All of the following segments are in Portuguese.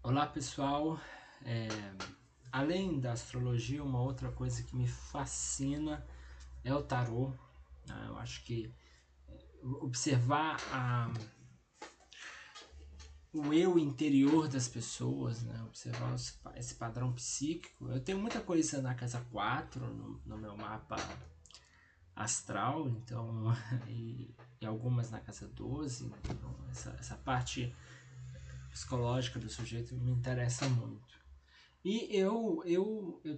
Olá pessoal, É, além da astrologia, uma outra coisa que me fascina é o tarô. Eu acho que observar o eu interior das pessoas, né? Observar esse padrão psíquico. Eu tenho muita coisa na casa 4 no meu mapa astral, então, e algumas na casa 12. Então, essa parte psicológica do sujeito me interessa muito. E eu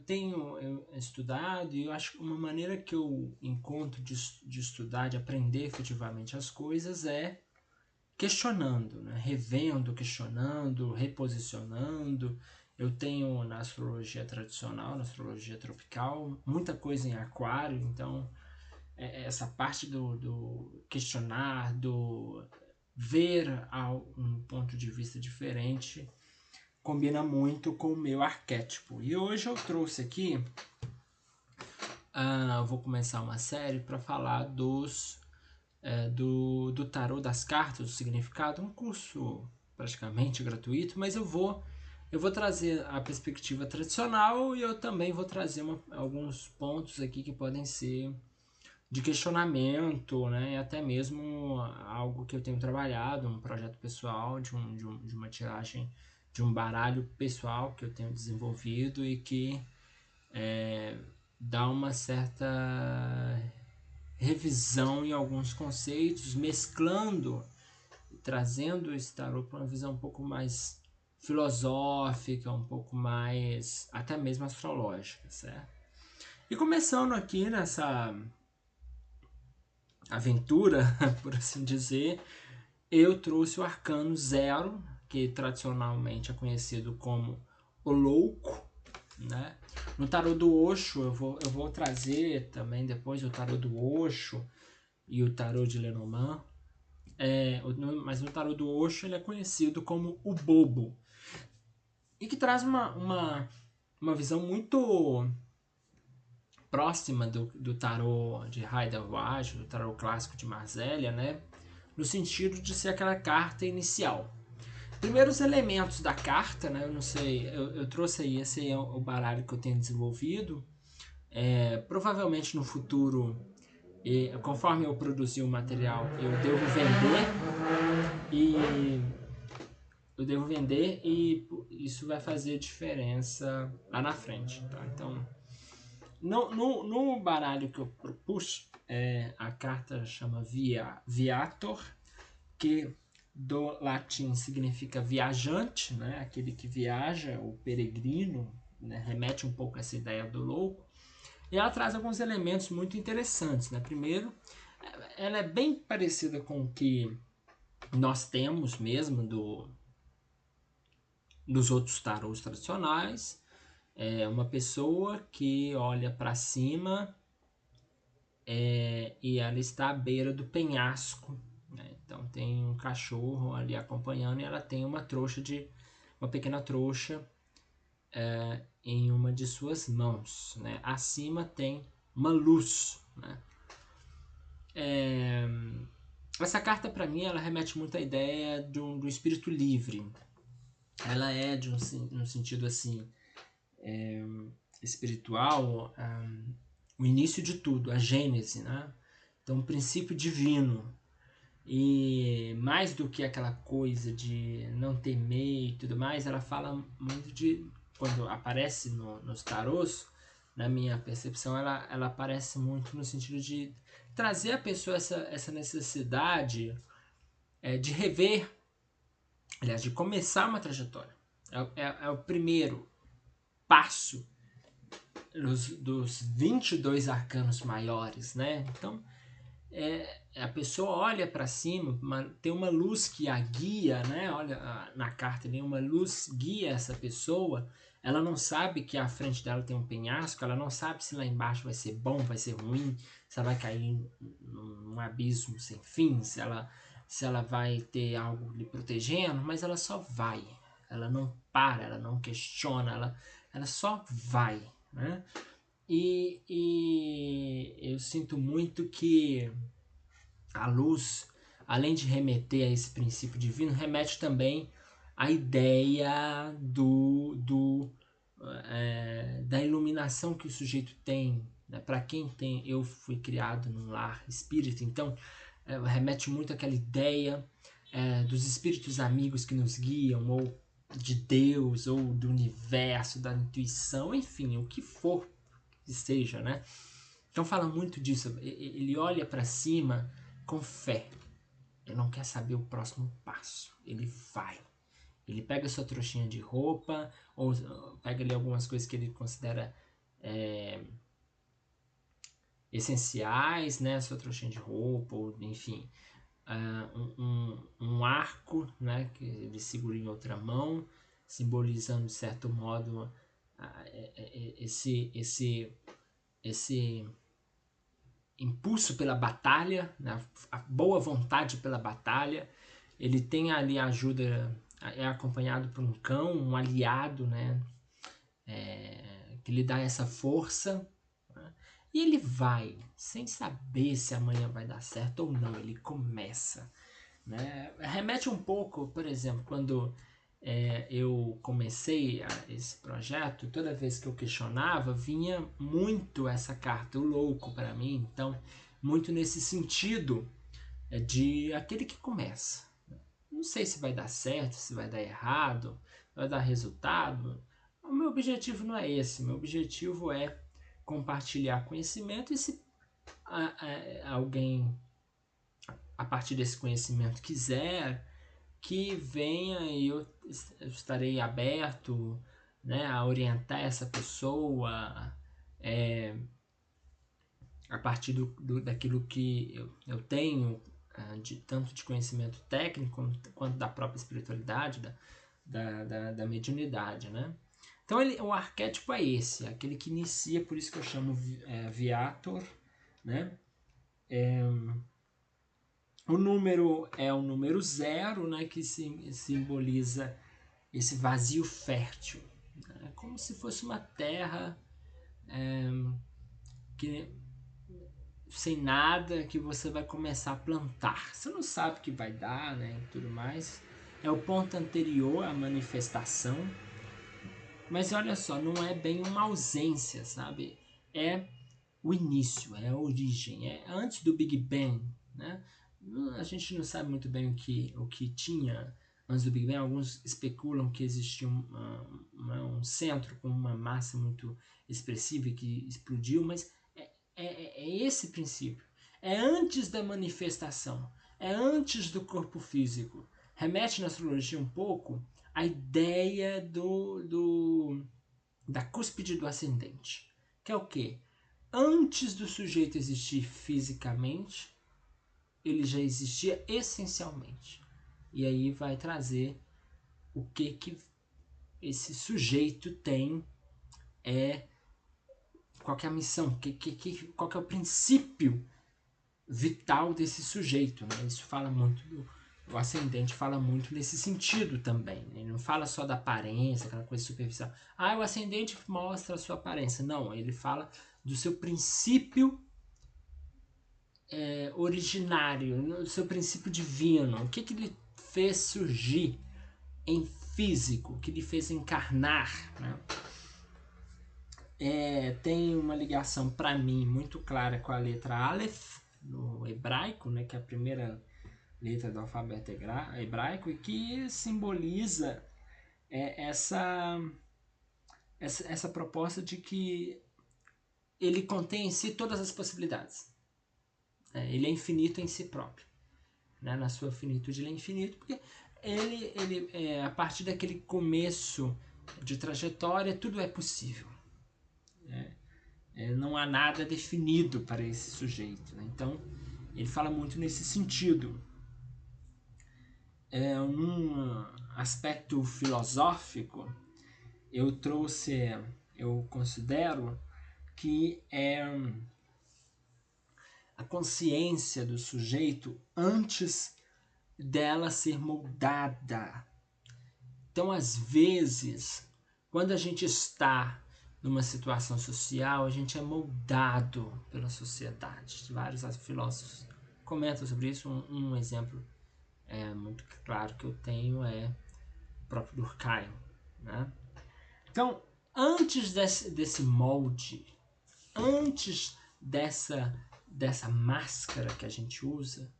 tenho estudado, e eu acho que uma maneira que eu encontro de estudar, de aprender efetivamente as coisas é questionando, né? Revendo, questionando, reposicionando. Eu tenho na astrologia tradicional, na astrologia tropical, muita coisa em aquário, então essa parte do questionar, do ver um ponto de vista diferente combina muito com o meu arquétipo. E hoje eu trouxe aqui, eu vou começar uma série para falar do tarô das cartas, do significado, um curso praticamente gratuito, mas eu vou trazer a perspectiva tradicional e eu também vou trazer alguns pontos aqui que podem ser de questionamento, né? E até mesmo algo que eu tenho trabalhado, um projeto pessoal de uma tiragem de um baralho pessoal que eu tenho desenvolvido e que dá uma certa revisão em alguns conceitos, mesclando, trazendo esse tarô para uma visão um pouco mais filosófica, um pouco mais até mesmo astrológica, certo? E começando aqui nessa aventura, por assim dizer, eu trouxe o arcano zero, que tradicionalmente é conhecido como o louco, né? No tarô do Osho, eu vou trazer também depois o tarô do Osho e o tarô de Lenormand, mas no tarô do Osho ele é conhecido como o bobo, e que traz uma visão muito próxima do tarô de Rider-Waite, do tarô clássico de Marsella, né? No sentido de ser aquela carta inicial. Primeiro os elementos da carta, né? Eu não sei, eu trouxe aí, esse é o baralho que eu tenho desenvolvido. Provavelmente no futuro, conforme eu produzir o material, e eu devo vender e isso vai fazer diferença lá na frente, tá? Então, no baralho que eu propus, a carta chama Viator, que do latim significa viajante, né? Aquele que viaja, o peregrino, né? Remete um pouco a essa ideia do louco. E ela traz alguns elementos muito interessantes, né? Primeiro, ela é bem parecida com o que nós temos mesmo dos outros tarôs tradicionais. É uma pessoa que olha para cima, e ela está à beira do penhasco, né? Então tem um cachorro ali acompanhando e ela tem uma pequena trouxa em uma de suas mãos, né? Acima tem uma luz, né? Essa carta para mim ela remete muito à ideia do espírito livre. Ela é de um sentido assim espiritual, o início de tudo, a gênese, né? Então, o princípio divino. E mais do que aquela coisa de não temer e tudo mais, ela fala muito de. Quando aparece nos tarôs, na minha percepção, ela aparece muito no sentido de trazer à pessoa essa necessidade de rever, aliás, de começar uma trajetória. É o primeiro passo dos 22 arcanos maiores, né? Então, a pessoa olha para cima, tem uma luz que a guia, né? Olha na carta, tem uma luz guia essa pessoa. Ela não sabe que à frente dela tem um penhasco, ela não sabe se lá embaixo vai ser bom, vai ser ruim, se ela vai cair num abismo sem fim, se ela vai ter algo lhe protegendo, mas ela só vai. Ela não para, ela não questiona, ela só vai, né? E eu sinto muito que a luz, além de remeter a esse princípio divino, remete também a ideia da iluminação que o sujeito tem, né? Para quem tem, eu fui criado num lar espírita, então remete muito àquela ideia dos espíritos amigos que nos guiam, ou de Deus, ou do universo, da intuição, enfim, o que for que seja, né? Então fala muito disso. Ele olha para cima com fé. Ele não quer saber o próximo passo. Ele vai. Ele pega sua trouxinha de roupa, ou pega ali algumas coisas que ele considera essenciais, né? Sua trouxinha de roupa, ou enfim, um arco, né? Que ele segura em outra mão, simbolizando de certo modo esse impulso pela batalha, né? A boa vontade pela batalha. Ele tem ali a ajuda, é acompanhado por um cão, um aliado, né? Que lhe dá essa força, né? E ele vai, sem saber se amanhã vai dar certo ou não, ele começa, né? Remete um pouco, por exemplo, quando eu comecei esse projeto, toda vez que eu questionava, vinha muito essa carta, o louco, para mim, então, muito nesse sentido de aquele que começa. Não sei se vai dar certo, se vai dar errado, vai dar resultado. O meu objetivo não é esse. Meu objetivo é compartilhar conhecimento, e se alguém, a partir desse conhecimento, quiser que venha, e eu estarei aberto, né, a orientar essa pessoa a partir daquilo que eu tenho, tanto de conhecimento técnico quanto da própria espiritualidade, da mediunidade, né? Então o arquétipo é esse, aquele que inicia, por isso que eu chamo Viator, né? O número é o número 0, né? Que simboliza esse vazio fértil, né? Como se fosse uma terra que sem nada, que você vai começar a plantar. Você não sabe o que vai dar, né? E tudo mais. É o ponto anterior à manifestação. Mas olha só, não é bem uma ausência, sabe? É o início, é a origem, é antes do Big Bang, né? A gente não sabe muito bem o que tinha antes do Big Bang. Alguns especulam que existia um centro com uma massa muito expressiva que explodiu, mas é esse princípio. É antes da manifestação, é antes do corpo físico. Remete na astrologia um pouco à ideia da cúspide do ascendente, que é o quê? Antes do sujeito existir fisicamente, ele já existia essencialmente. E aí vai trazer o que esse sujeito tem, qual que é a missão, qual que é o princípio vital desse sujeito, né? Isso fala muito o ascendente fala muito nesse sentido também, né? Ele não fala só da aparência, aquela coisa superficial. O ascendente mostra a sua aparência. Não, ele fala do seu princípio originário, do seu princípio divino. O que lhe fez surgir em físico, o que lhe fez encarnar, né? Tem uma ligação para mim muito clara com a letra Aleph no hebraico, né, que é a primeira letra do alfabeto hebraico, e que simboliza essa proposta de que ele contém em si todas as possibilidades. Ele é infinito em si próprio, né? Na sua finitude ele é infinito, porque ele a partir daquele começo de trajetória tudo é possível. Não há nada definido para esse sujeito, né? Então ele fala muito nesse sentido. Num aspecto filosófico, eu considero que é a consciência do sujeito antes dela ser moldada. Então, às vezes, quando a gente está numa situação social, a gente é moldado pela sociedade. Vários filósofos comentam sobre isso. Um exemplo muito claro que eu tenho é próprio Durkheim, né? Então, antes desse molde, antes dessa máscara que a gente usa,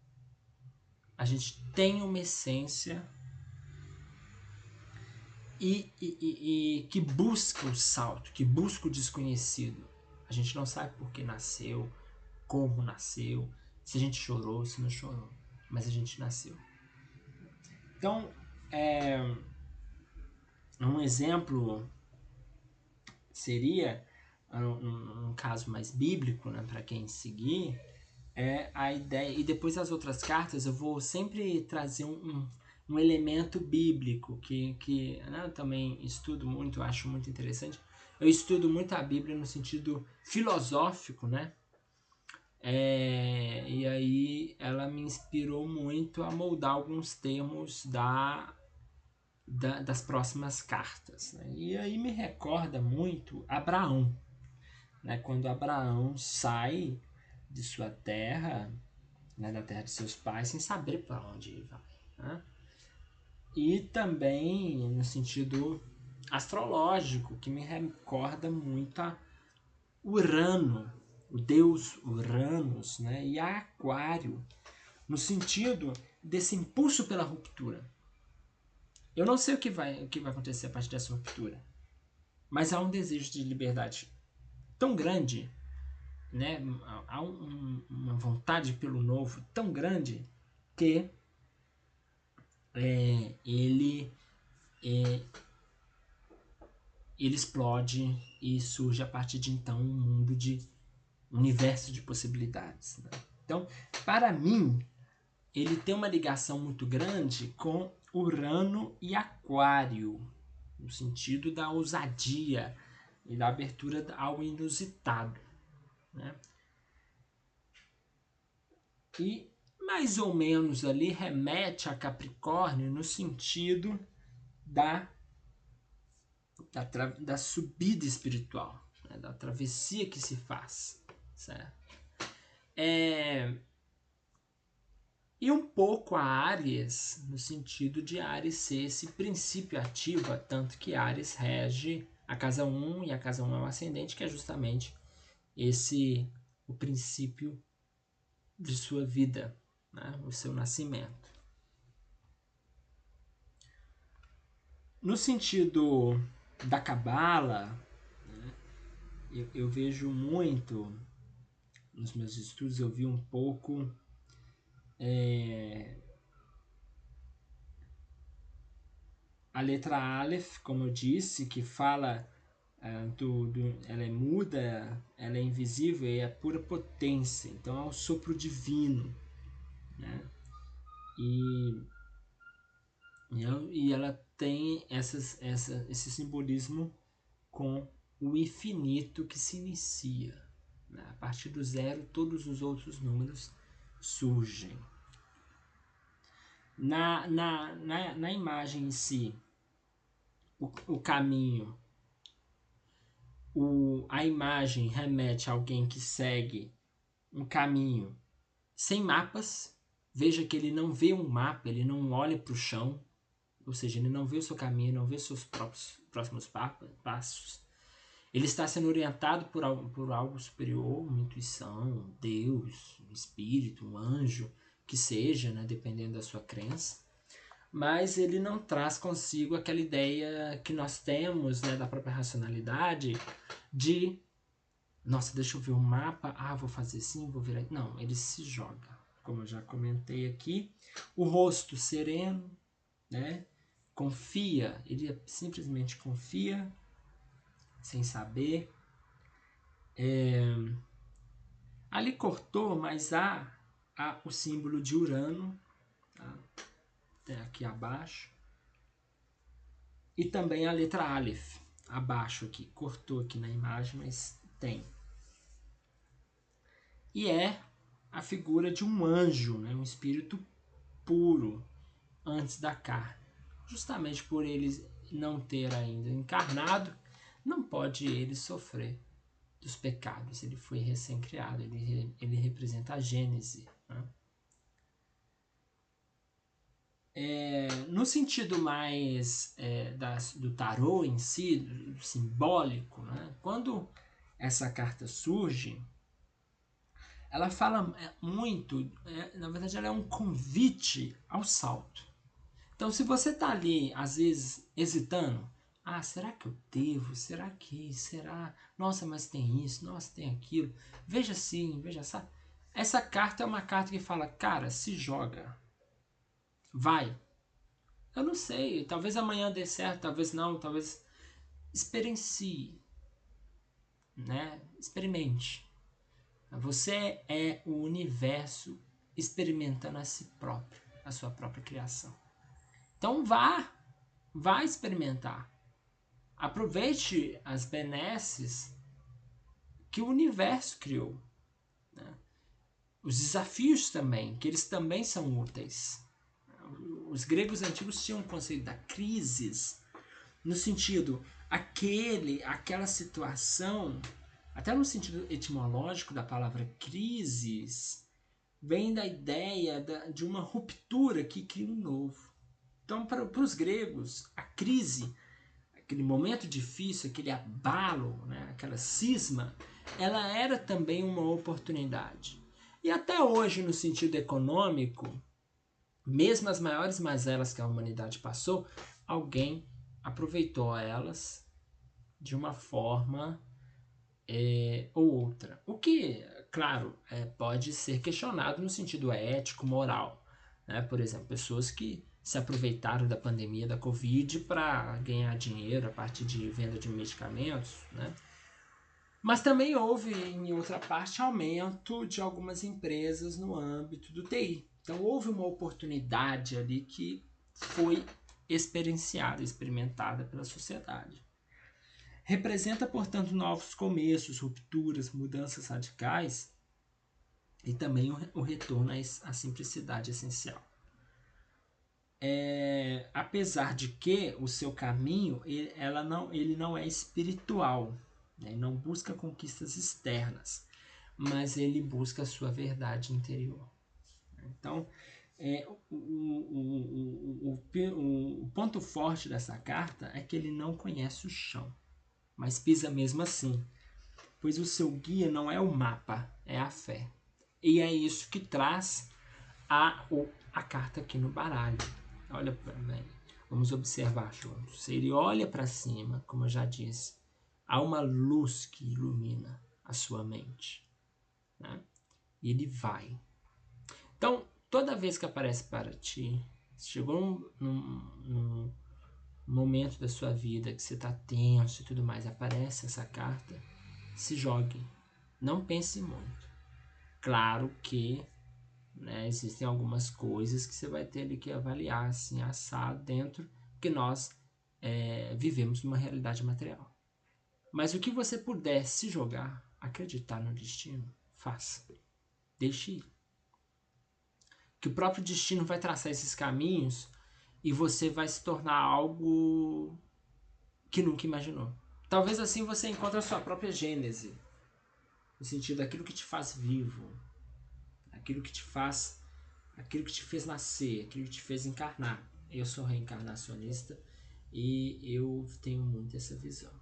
a gente tem uma essência e que busca o salto, que busca o desconhecido. A gente não sabe por que nasceu, como nasceu, se a gente chorou, se não chorou, mas a gente nasceu. Então, um exemplo seria, um caso mais bíblico, né, para quem seguir, é a ideia, e depois as outras cartas eu vou sempre trazer um elemento bíblico que né, eu também estudo muito, acho muito interessante. Eu estudo muito a Bíblia no sentido filosófico, né? E aí ela me inspirou muito a moldar alguns termos das próximas cartas, né? E aí me recorda muito Abraão, né? Quando Abraão sai de sua terra, né, da terra de seus pais, sem saber para onde vai, né? E também no sentido astrológico, que me recorda muito a Urano, o deus Uranus, né? E a Aquário, no sentido desse impulso pela ruptura. Eu não sei o que vai acontecer a partir dessa ruptura, mas há um desejo de liberdade tão grande, né? Há uma vontade pelo novo tão grande que ele explode e surge a partir de então um universo de possibilidades, né? Então, para mim, ele tem uma ligação muito grande com Urano e Aquário, no sentido da ousadia e da abertura ao inusitado, né? E mais ou menos ali remete a Capricórnio no sentido da subida espiritual, né? Da travessia que se faz, certo? E um pouco a Áries, no sentido de Áries ser esse princípio ativo, tanto que Áries rege a casa 1 e a casa 1 é o ascendente, que é justamente o princípio de sua vida, né? O seu nascimento. No sentido da Cabala, né, eu vejo muito, nos meus estudos eu vi um pouco a letra Aleph, como eu disse, que fala ela é muda, ela é invisível e é pura potência, então é o sopro divino, né? E ela tem esse simbolismo com o infinito que se inicia, né? A partir do zero todos os outros números surgem. Na imagem em si, o caminho, a imagem remete a alguém que segue um caminho sem mapas. Veja que ele não vê um mapa, ele não olha para o chão, ou seja, ele não vê o seu caminho, não vê os seus próximos passos. Ele está sendo orientado por algo superior, uma intuição, Deus, um espírito, um anjo, que seja, né, dependendo da sua crença. Mas ele não traz consigo aquela ideia que nós temos, né, da própria racionalidade de, nossa, deixa eu ver o mapa, vou fazer assim, vou virar. Não, ele se joga, como eu já comentei aqui. O rosto sereno, né, confia, ele simplesmente confia, sem saber. Ali cortou, mas há o símbolo de Urano, tá? Aqui abaixo. E também a letra Aleph, abaixo aqui. Cortou aqui na imagem, mas tem. E é a figura de um anjo, né? Um espírito puro, antes da carne. Justamente por ele não ter ainda encarnado, não pode ele sofrer dos pecados. Ele foi recém-criado, ele representa a Gênese, né? No sentido mais do tarô em si, do simbólico, né? Quando essa carta surge, ela fala muito, na verdade ela é um convite ao salto. Então se você está ali, às vezes, hesitando, será que eu devo? Será que? Será? Nossa, mas tem isso, nossa, tem aquilo. Veja assim, veja assim. Essa carta é uma carta que fala, cara, se joga. Vai. Eu não sei, talvez amanhã dê certo, talvez não, talvez experiencie, né? Experimente. Você é o universo experimentando a si próprio, a sua própria criação. Então vá experimentar. Aproveite as benesses que o universo criou. Né? Os desafios também, que eles também são úteis. Os gregos antigos tinham o conceito da crisis, no sentido, aquela situação, até no sentido etimológico da palavra crises, vem da ideia de uma ruptura que cria um novo. Então, para os gregos, a crise, aquele momento difícil, aquele abalo, né, aquela cisma, ela era também uma oportunidade. E até hoje, no sentido econômico, mesmo as maiores mazelas que a humanidade passou, alguém aproveitou elas de uma forma ou outra. O que, claro, pode ser questionado no sentido ético, moral. Né? Por exemplo, pessoas que se aproveitaram da pandemia da Covid para ganhar dinheiro a partir de venda de medicamentos. Né? Mas também houve, em outra parte, aumento de algumas empresas no âmbito do TI. Então houve uma oportunidade ali que foi experienciada, experimentada pela sociedade. Representa, portanto, novos começos, rupturas, mudanças radicais e também o retorno à simplicidade essencial. Apesar de que o seu caminho ele não é espiritual, né? Ele não busca conquistas externas, mas ele busca a sua verdade interior. Então, o ponto forte dessa carta é que ele não conhece o chão, mas pisa mesmo assim, pois o seu guia não é o mapa, é a fé. E é isso que traz a carta aqui no baralho. Olha para mim, vamos observar juntos. Se ele olha para cima, como eu já disse, há uma luz que ilumina a sua mente, né? E ele vai. Então, toda vez que aparece para ti, chegou num momento da sua vida que você está tenso e tudo mais, aparece essa carta, se jogue. Não pense muito. Claro que, né, existem algumas coisas que você vai ter ali que avaliar, assim, assado dentro, que nós vivemos numa realidade material. Mas o que você puder se jogar, acreditar no destino, faça. Deixe ir. Que o próprio destino vai traçar esses caminhos e você vai se tornar algo que nunca imaginou. Talvez assim você encontre a sua própria gênese, no sentido daquilo que te faz vivo, aquilo que te fez nascer, aquilo que te fez encarnar. Eu sou reencarnacionista e eu tenho muito essa visão.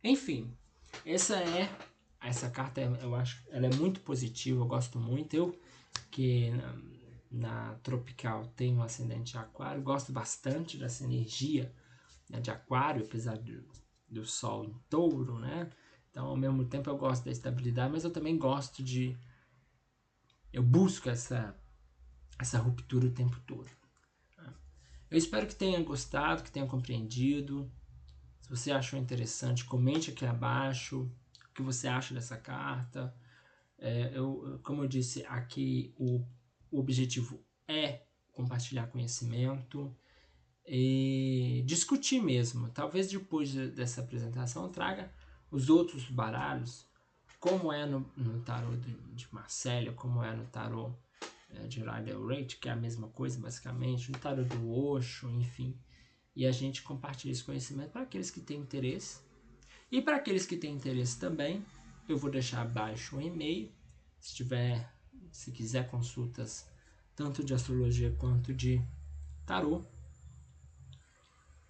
Enfim, essa carta, eu acho, ela é muito positiva, eu gosto muito. Eu que na Tropical tenho um ascendente aquário, gosto bastante dessa energia, né, de aquário, apesar do sol em touro, né? Então, ao mesmo tempo eu gosto da estabilidade, mas eu também gosto eu busco essa ruptura o tempo todo. Eu espero que tenha gostado, que tenha compreendido. Se você achou interessante, comente aqui abaixo o que você acha dessa carta. Como eu disse, aqui o objetivo é compartilhar conhecimento e discutir mesmo. Talvez depois dessa apresentação eu traga os outros baralhos, como é no tarô de Marcélia, como é no tarô de Rider-Waite, que é a mesma coisa basicamente, no tarô do Osho, enfim. E a gente compartilha esse conhecimento para aqueles que têm interesse. E para aqueles que têm interesse também, eu vou deixar abaixo um e-mail. Se quiser consultas tanto de astrologia quanto de tarô,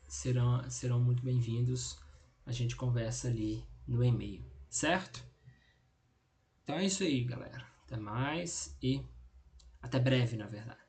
serão muito bem-vindos. A gente conversa ali no e-mail, certo? Então é isso aí, galera. Até mais e até breve, na verdade.